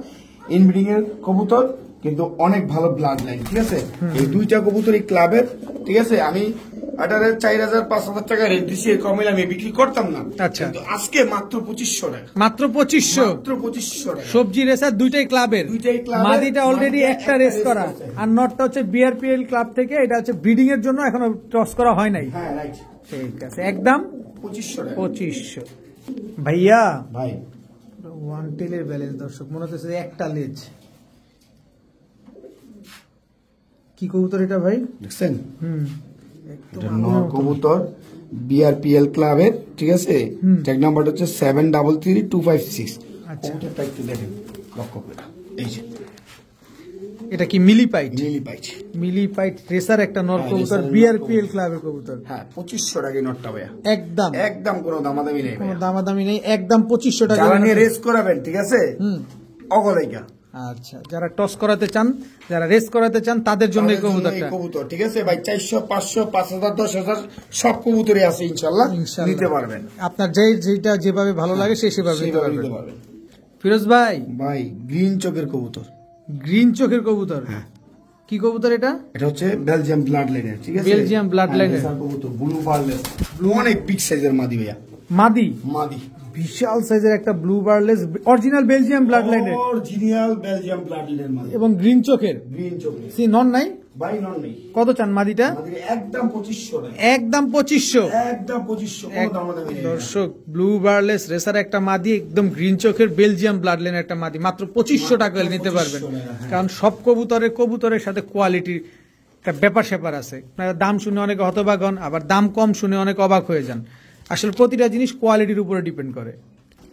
ইনব্রিডিং এর কবুতর, কিন্তু অনেক ভালো ব্লাড লাইন, ঠিক আছে? এই দুইটা কবুতর এই ক্লাবের, ঠিক আছে? আমি 4000-5000 টাকা রেট দিছি, এর কমে আমি বিক্রি করতাম না। আচ্ছা। কিন্তু আজকে মাত্র 2500 টাকা, মাত্র 2500। মাত্র 2500 টাকা। সবজি রেসার দুইটাই ক্লাবের, দুইটাই ক্লাবের। মাদিটা অলরেডি মাদিটা একটা একটা রেস রেস করা, করছে। আর নটটা হচ্ছে বিআরপিএল ক্লাব থেকে, এটা হচ্ছে ব্রিডিং এর জন্য এখনো টস করা হয় নাই। হ্যাঁ, রাইট, ঠিক আছে, একদম 2500 টাকা 2500। ভাইয়া ভাই। ওয়ান টেলের ব্যালেন্স দর্শক, মনে হচ্ছে যে একটা লেজ। কি কবুতর এটা ভাই? দেখছেন, একদম এটা নর কবুতর, বিআরপিএল ক্লাবের, ঠিক আছে? ট্যাগ নাম্বার হচ্ছে 733256। আচ্ছা। কবুতরটা একটু দেখেন, লক্ষ্য করে, এই যে এটা কি মিলি পাইট? নীলি পাইছে। মিলি পাইট রেসার একটা নর হ্যাঁ, কবুতর, রেসারের নর বিআরপিএল ক্লাবের কবুতর। হ্যাঁ, 2500 টাকা নটটা ভাইয়া, একদম একদম কোনো দামাদামি নেই কোনো ভাইয়া। দামাদামি নেই, একদম 2500 টাকা। যারা নিয়ে রেস করাবেন, ঠিক আছে? অগলাইকা। আচ্ছা, যারা টস করাতে চান, যারা রেস করাতে চান, তাদের জন্য এই তাদের জন্য এই কবুতরটা। কবুতর, ঠিক আছে ভাই? 400, 500, 5000, 10000 সব কবুতরই আছে, ইনশাল্লাহ ইনশাআল্লাহ। নিতে পারবেন। আপনার যেটা যেভাবে ভালো লাগে সে সেভাবে নিতে সেইভাবে পারবেন। নিতে পারবেন। ফিরোজ ভাই ভাই গ্রিন চোখের কবুতর, গ্রিন চোখের কবুতর, হ্যাঁ। কি কবুতর এটা? এটা হচ্ছে বেলজিয়াম ব্লাড লাইনের, ঠিক আছে? বেলজিয়াম blood line এর। কবুতর, ব্লু পার্লের, ব্লু, অনেক বিগ সাইজের মাদি ভাইয়া, মাদি। মাদি বিশাল সাইজের একটা ব্লু বার্লেস অরিজিনাল বেলজিয়াম ব্লাড লাইনের অরিজিনাল বেলজিয়াম প্লাট লাইনের মাদি এবং গ্রিন চোখের গ্রিন চোখে সি নন নাই ভাই নন নেই কত চান মাদিটা আমাদের একদম 2500 টাকা একদম 2500 একদম 2500 কোনো দাম দামি নেই দর্শক ব্লু বার্লেস রেসার একটা মাদি একদম গ্রিন চোখের বেলজিয়াম ব্লাড লাইনের একটা মাদি মাত্র 2500 টাকা নিতে পারবেন 2500 টাকা, হ্যাঁ। কারণ সব কবুতরের সাথে কোয়ালিটির একটা ব্যাপার স্যাপার আছে আপনারা দাম শুনে অনেকে হতবাক হন আবার দাম কম শুনে অনেক অবাক হয়ে যান আসলে প্রতিটা জিনিস কোয়ালিটির উপরে ডিপেন্ড করে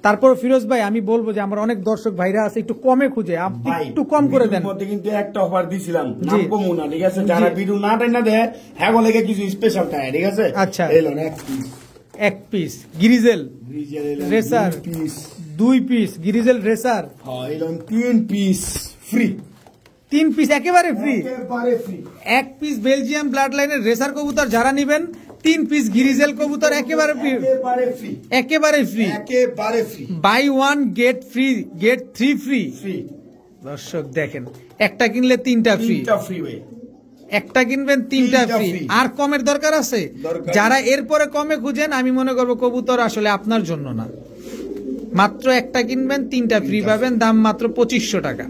তারপর ফিরোজ ভাই আমি বলবো যে আমার অনেক দর্শক ভাইরা আছে একটু কমে খুঁজে আপনি ভাই, একটু কম করে দেন ভিডিওর মধ্যে কিন্তু একটা অফার দিছিলাম জি। নাম কমু না ঠিক আছে যারা ভিডিও না টাইনা দেয় হ্যাঁ বলে কিছু স্পেশাল থাকে ঠিক আছে আচ্ছা। এলো না এক পিস এক piece grizzle racer. Piece 2 piece grizzle racer হ্যাঁ এলো 3 পিস ফ্রি 3 পিস একেবারে ফ্রি একেবারে ফ্রি এক পিস বেলজিয়াম ব্লাড লাইনের রেসার কবুতর যারা নিবেন 3 পিস গিরিজেল কবুতর একেবারে ফ্রি একেবারে ফ্রি একেবারে ফ্রি একেবারে free buy 1 get free get 3 free free দর্শক দেখেন একটা কিনলে 3টা ফ্রি তিনটা ফ্রি ভাই একটা কিনবেন 3টা তিনটা ফ্রি free। আর কমের দরকার আছে দরকার যারা এরপরে কমে খুঁজেন আমি মনে করবো কবুতর আসলে আপনার জন্য না মাত্র একটা কিনবেন 3টা ফ্রি পাবেন দাম মাত্র 2500 টাকা